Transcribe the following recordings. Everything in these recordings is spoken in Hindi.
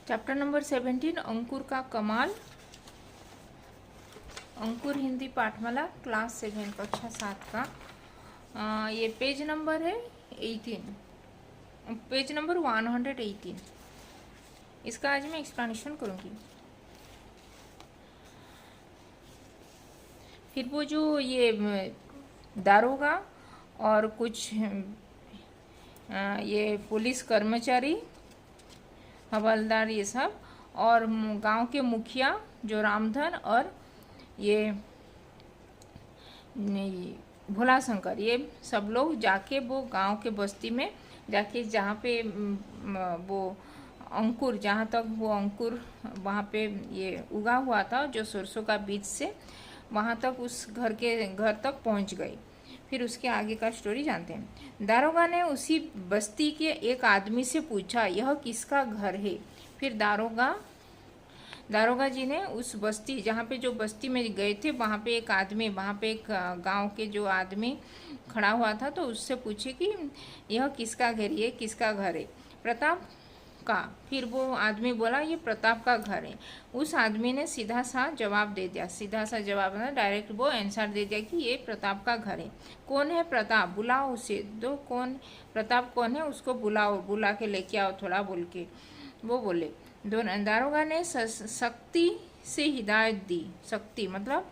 चैप्टर नंबर 17 अंकुर का कमाल। अंकुर हिंदी पाठमाला क्लास 7 कक्षा 7 का ये पेज नंबर है 18, पेज नंबर 118। इसका आज मैं एक्सप्लेनेशन करूँगी। फिर वो जो ये दारोगा और कुछ ये पुलिस कर्मचारी, हवलदार, ये सब, और गांव के मुखिया जो रामधन और ये भोला शंकर, ये सब लोग जाके वो गांव के बस्ती में जाके जहाँ पे वो अंकुर, जहाँ तक वो अंकुर वहाँ पे ये उगा हुआ था जो सरसों का बीज से, वहाँ तक उस घर तक पहुँच गई। फिर उसके आगे का स्टोरी जानते हैं। दारोगा ने उसी बस्ती के एक आदमी से पूछा, यह किसका घर है? फिर दारोगा जी ने उस बस्ती, जहाँ पे जो बस्ती में गए थे, वहाँ पे एक आदमी, वहाँ पे एक गांव के जो आदमी खड़ा हुआ था, तो उससे पूछे कि यह किसका घर, ये किसका घर है? प्रताप का। फिर वो आदमी बोला ये प्रताप का घर है। उस आदमी ने सीधा सा जवाब दे दिया, सीधा सा जवाब ना, डायरेक्ट वो आंसर दे दिया कि ये प्रताप का घर है। कौन है प्रताप? बुलाओ उसे। दो कौन प्रताप कौन है उसको बुलाओ, बुला के लेके आओ थोड़ा, बोल के वो बोले। दोनों दारोगा ने सख्ती से हिदायत दी। सख्ती मतलब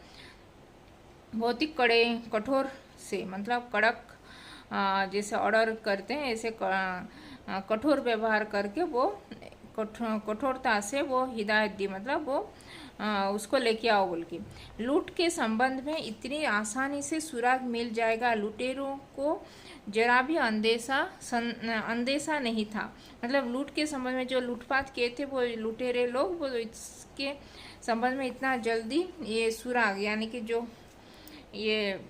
बहुत ही कठोर से, मतलब कड़क, जैसे ऑर्डर करते हैं ऐसे कठोर व्यवहार करके वो कठोरता से वो हिदायत दी, मतलब वो उसको लेके आओ बोल के। लूट के संबंध में इतनी आसानी से सुराग मिल जाएगा, लुटेरों को जरा भी अंदेशा नहीं था। मतलब लूट के संबंध में जो लूटपाट किए थे वो लुटेरे लोग, वो इसके संबंध में इतना जल्दी ये सुराग, यानी कि जो ये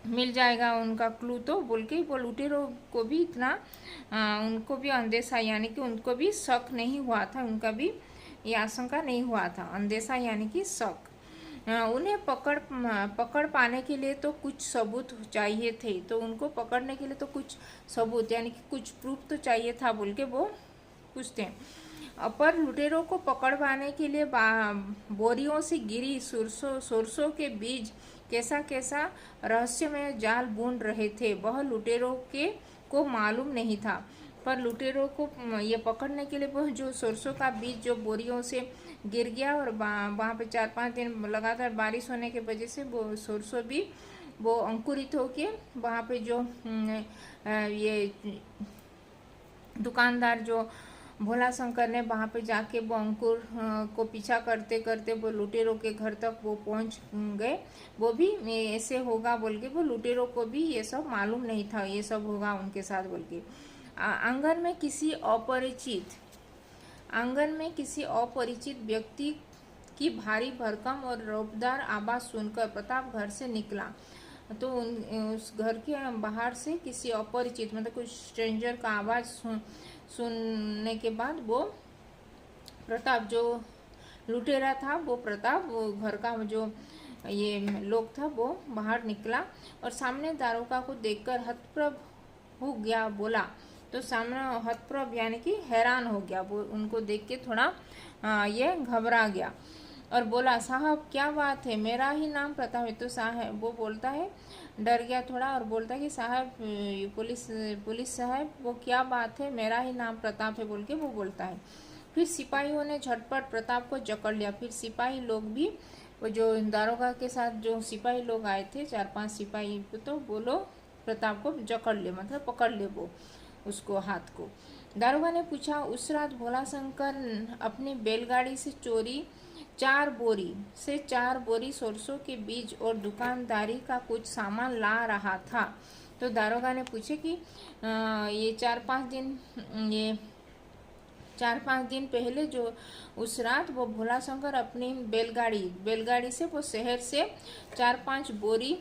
मिल जाएगा उनका क्लू, तो बोल के वो लुटेरों को भी इतना उनको भी अंदेशा, यानी कि उनको भी शक नहीं हुआ था, उनका भी ये आशंका नहीं हुआ था। अंदेशा यानी कि शक। उन्हें पकड़ पाने के लिए तो कुछ सबूत चाहिए थे, तो उनको पकड़ने के लिए तो कुछ सबूत यानी कि कुछ प्रूफ तो चाहिए था, बोल के वो पूछते हैं। पर लुटेरों को पकड़ पाने के लिए बोरियों से गिरी सरसों के बीज कैसा कैसा रहस्यमय जाल बूंद रहे थे, वह लुटेरों को मालूम नहीं था। पर लुटेरों को ये पकड़ने के लिए वो जो सरसों का बीज जो बोरियों से गिर गया, और वहाँ पे 4-5 दिन लगातार बारिश होने की वजह से वो सरसों भी वो अंकुरित होके वहाँ पे जो ये दुकानदार जो भोला शंकर ने वहाँ पे जाके वो अंकुर को पीछा करते करते वो लुटेरों के घर तक वो पहुँच गए। वो भी ऐसे होगा बोल के वो लुटेरों को भी ये सब मालूम नहीं था, ये सब होगा उनके साथ बोल के। आंगन में किसी अपरिचित व्यक्ति की भारी भरकम और रौबदार आवाज़ सुनकर प्रताप घर से निकला। तो उस घर के बाहर से किसी अपरिचित, मतलब कुछ स्ट्रेंजर का आवाज़ सुनने के बाद वो प्रताप, जो लुटेरा था, वो प्रताप, वो घर का जो ये लोग था, वो बाहर निकला और सामने दारोगा को देखकर हतप्रभ हो गया। बोला तो सामने हतप्रभ यानी कि हैरान हो गया, वो उनको देख के थोड़ा ये घबरा गया और बोला, साहब क्या बात है, मेरा ही नाम प्रताप है। तो साहब वो बोलता है, डर गया थोड़ा और बोलता है कि साहब, पुलिस साहब, वो क्या बात है, मेरा ही नाम प्रताप है, बोल के वो बोलता है। फिर सिपाहियों ने झटपट प्रताप को जकड़ लिया। फिर सिपाही लोग भी, वो जो दारोगा के साथ जो सिपाही लोग आए थे, 4-5 सिपाही, तो वो लोग प्रताप को जकड़ ले, मतलब पकड़ ले वो उसको, हाथ को। दारोगा ने पूछा, उस रात भोला शंकर अपनी बैलगाड़ी से 4 बोरी सरसों के बीज और दुकानदारी का कुछ सामान ला रहा था। तो दारोगा ने पूछे कि ये 4-5 दिन पहले जो उस रात वो भोला शंकर अपनी बैलगाड़ी से वो शहर से 4-5 बोरी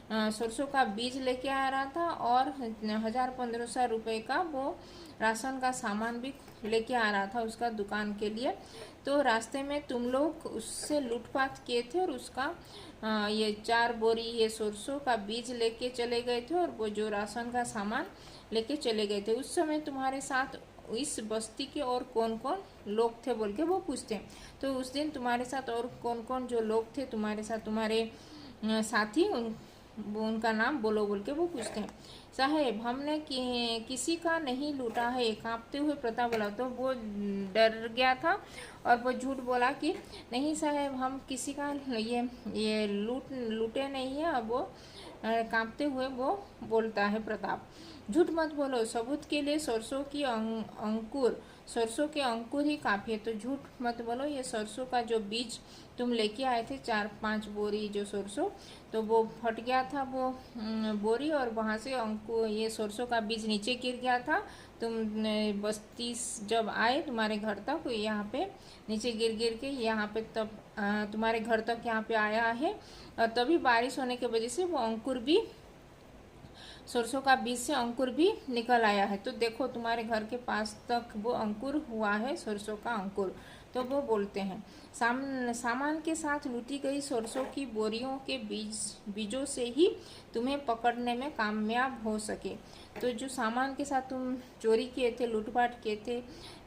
सरसों का बीज लेके आ रहा था और 1,000-1,500 रुपये का वो राशन का सामान भी लेके आ रहा था उसका दुकान के लिए। तो रास्ते में तुम लोग उससे लूटपाट किए थे और उसका ये 4 बोरी ये सरसों का बीज लेके चले गए थे और वो जो राशन का सामान लेके चले गए थे। उस समय तुम्हारे साथ इस बस्ती के और कौन कौन लोग थे बोल के वो पूछते हैं। तो उस दिन तुम्हारे साथ और कौन कौन जो लोग थे तुम्हारे साथ, तुम्हारे साथी, उनका नाम बोलो बोल के वो पूछते हैं। साहेब हमने किसी का नहीं लूटा है, कांपते हुए प्रताप बोला। तो वो डर गया था और वो झूठ बोला कि नहीं साहेब हम किसी का ये लूटे नहीं है। अब वो कांपते हुए वो बोलता है प्रताप। झूठ मत बोलो, सबूत के लिए सरसों की अंकुर, सरसों के अंकुर ही काफी है। तो झूठ मत बोलो, ये सरसों का जो बीज तुम लेके आए थे 4-5 बोरी जो सरसों, तो वो फट गया था वो बोरी, और वहाँ से अंकुर ये सरसों का बीज नीचे गिर गया था। तुम बस्ती जब आए तुम्हारे घर तक, तो यहाँ पे नीचे गिर गिर के यहाँ पे तब तुम्हारे घर तक यहाँ पे आया है, और तभी बारिश होने की वजह से वो अंकुर भी, सरसों का बीज से अंकुर भी निकल आया है। तो देखो तुम्हारे घर के पास तक वो अंकुर हुआ है, सरसों का अंकुर। तो वो बोलते हैं सामान के साथ लूटी गई सरसों की बोरियों के बीजों से ही तुम्हें पकड़ने में कामयाब हो सके। तो जो सामान के साथ तुम चोरी किए थे, लूटपाट किए थे,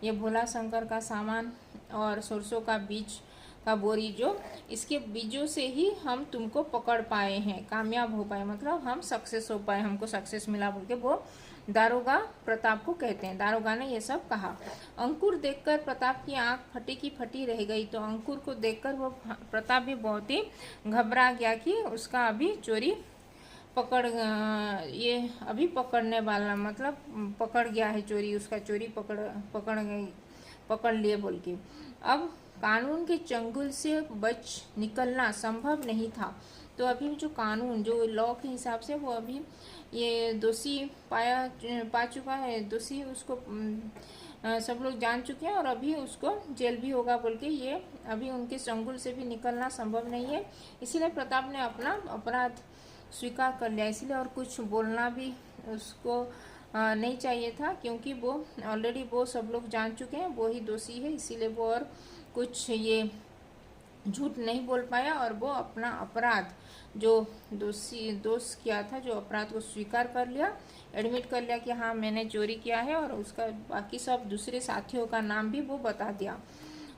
ये भोला शंकर का सामान और सरसों का बीज का बोरी, जो इसके बीजों से ही हम तुमको पकड़ पाए हैं, कामयाब हो पाए, मतलब हम सक्सेस हो पाए, हमको सक्सेस मिला बोल के वो दारोगा प्रताप को कहते हैं। दारोगा ने ये सब कहा। अंकुर देखकर प्रताप की आंख फटी की फटी रह गई। तो अंकुर को देखकर वो प्रताप भी बहुत ही घबरा गया कि उसका अभी चोरी ये अभी पकड़ने वाला, मतलब पकड़ गया है चोरी, उसका चोरी पकड़ लिए बोल के। अब कानून के चंगुल से बच निकलना संभव नहीं था। तो अभी जो कानून, जो लॉ के हिसाब से वो अभी ये दोषी पा चुका है, दोषी उसको सब लोग जान चुके हैं, और अभी उसको जेल भी होगा बोल के ये अभी उनके चंगुल से भी निकलना संभव नहीं है। इसीलिए प्रताप ने अपना अपराध स्वीकार कर लिया। इसलिए और कुछ बोलना भी उसको नहीं चाहिए था, क्योंकि वो ऑलरेडी वो सब लोग जान चुके हैं वो ही दोषी है। इसीलिए वो और कुछ ये झूठ नहीं बोल पाया, और वो अपना अपराध जो दोष किया था, जो अपराध को स्वीकार कर लिया, एडमिट कर लिया कि हाँ मैंने चोरी किया है, और उसका बाकी सब दूसरे साथियों का नाम भी वो बता दिया।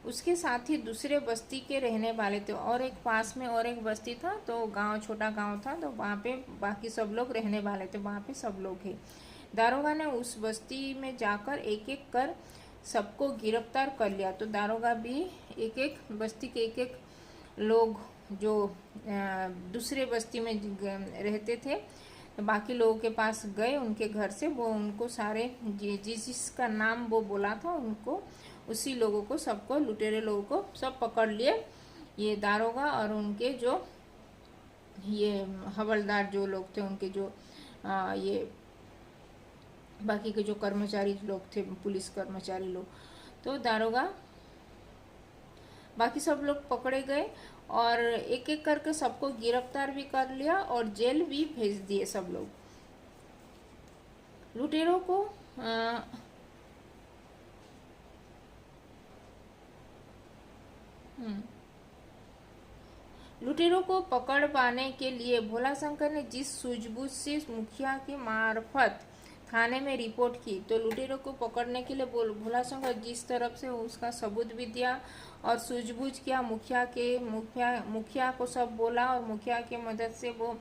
उसके साथ ही दूसरे बस्ती के रहने वाले थे, और एक पास में और एक बस्ती था, तो गांव छोटा गांव था, तो वहाँ पे बाकी सब लोग रहने वाले थे, वहाँ पे सब लोग हैं। दारोगा ने उस बस्ती में जाकर एक एक कर सबको गिरफ्तार कर लिया। तो दारोगा भी एक एक बस्ती के एक एक लोग जो दूसरे बस्ती में रहते थे, तो बाकी लोगों के पास गए, उनके घर से वो उनको सारे जिसका नाम वो बोला था उनको, उसी लोगों को, सबको, लुटेरे लोगों को सब पकड़ लिए। ये दारोगा और उनके जो ये हवलदार जो लोग थे, उनके जो ये बाकी के जो कर्मचारी लोग थे, पुलिस कर्मचारी लोग, तो दारोगा बाकी सब लोग पकड़े गए, और एक एक करके सबको गिरफ्तार भी कर लिया और जेल भी भेज दिए सब लोग। लुटेरों को लुटेरों को पकड़ पाने के लिए भोला शंकर ने जिस सूझबूझ से मुखिया के मार्फत थाने में रिपोर्ट की, तो लुटेरों को पकड़ने के लिए भोला शंकर जिस तरफ से उसका सबूत भी दिया और सूझबूझ किया, मुखिया को सब बोला, और मुखिया के मदद से वो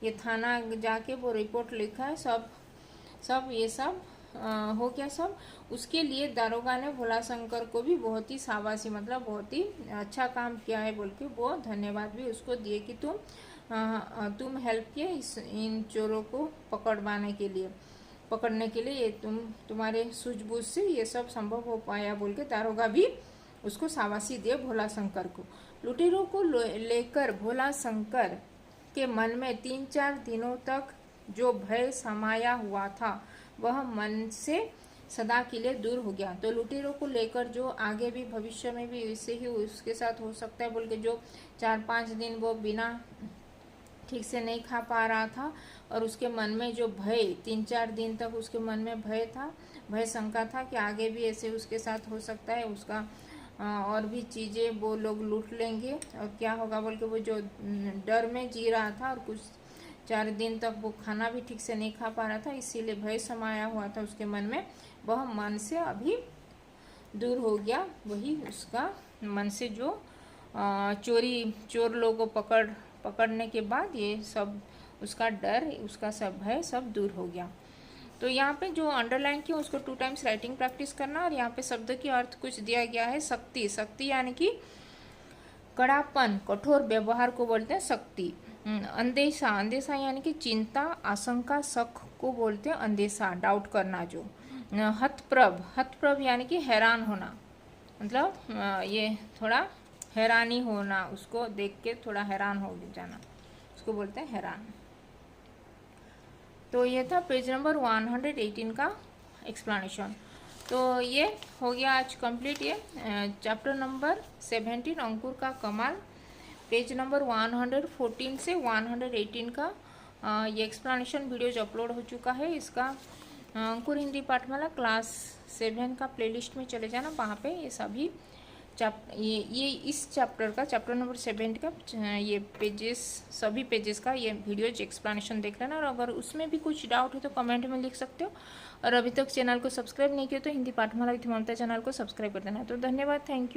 ये थाना जाके वो रिपोर्ट लिखा है, सब ये सब हो गया सब। उसके लिए दारोगा ने भोला शंकर को भी बहुत ही शाबाशी, मतलब बहुत ही अच्छा काम किया है बोल के वो धन्यवाद भी उसको दिए कि तुम हेल्प किए इन चोरों को पकड़ने के लिए ये तुम्हारे सूझबूझ से ये सब संभव हो पाया बोल के दारोगा भी उसको शाबाशी दिए भोला शंकर को। लुटेरों को लेकर भोला शंकर के मन में 3-4 दिनों तक जो भय समाया हुआ था वह मन से सदा के लिए दूर हो गया। तो लुटेरों को लेकर जो आगे भी भविष्य में भी इससे ही उसके साथ हो सकता है बोल के जो 4-5 दिन वो बिना ठीक से नहीं खा पा रहा था, और उसके मन में जो भय 3-4 दिन तक उसके मन में भय शंका था कि आगे भी ऐसे उसके साथ हो सकता है, उसका और भी चीज़ें वो लोग लूट लेंगे और क्या होगा बोल के वो जो डर में जी रहा था, और कुछ 4 दिन तक वो खाना भी ठीक से नहीं खा पा रहा था, इसीलिए भय समाया हुआ था उसके मन में। वह मन से अभी दूर हो गया। वही उसका मन से जो चोर लोगों को पकड़ने के बाद ये सब उसका डर, उसका सब भय सब दूर हो गया। तो यहाँ पे जो अंडरलाइन किया उसको 2 टाइम्स राइटिंग प्रैक्टिस करना। और यहाँ पे शब्द की अर्थ कुछ दिया गया है। शक्ति, शक्ति यानी कि कड़ापन, कठोर व्यवहार को बोलते हैं शक्ति। अंदेशा, अंदेशा यानी कि चिंता, आशंका, शक को बोलते हैं अंदेशा, डाउट करना जो। हतप्रभ, हतप्रभ यानी कि हैरान होना, मतलब ये थोड़ा हैरानी होना, उसको देख के थोड़ा हैरान हो जाना, उसको बोलते हैं हैरान। तो ये था पेज नंबर 118 का एक्सप्लेनेशन। तो ये हो गया आज कंप्लीट ये चैप्टर नंबर 17 अंकुर का कमाल। पेज नंबर 114 से 118 का ये एक्सप्लेनेशन वीडियोज अपलोड हो चुका है। इसका अंकुर हिंदी पाठमाला क्लास 7 का प्लेलिस्ट में चले जाना, वहाँ पे ये सभी ये इस चैप्टर का चैप्टर नंबर 7 का ये पेजेस, सभी पेजेस का ये वीडियोज एक्सप्लेनेशन देख लेना। और अगर उसमें भी कुछ डाउट है तो कमेंट में लिख सकते हो। और अभी तक चैनल को सब्सक्राइब नहीं किया तो हिंदी पाठमाला विथ ममता चैनल को सब्सक्राइब कर देना। तो धन्यवाद, थैंक यू।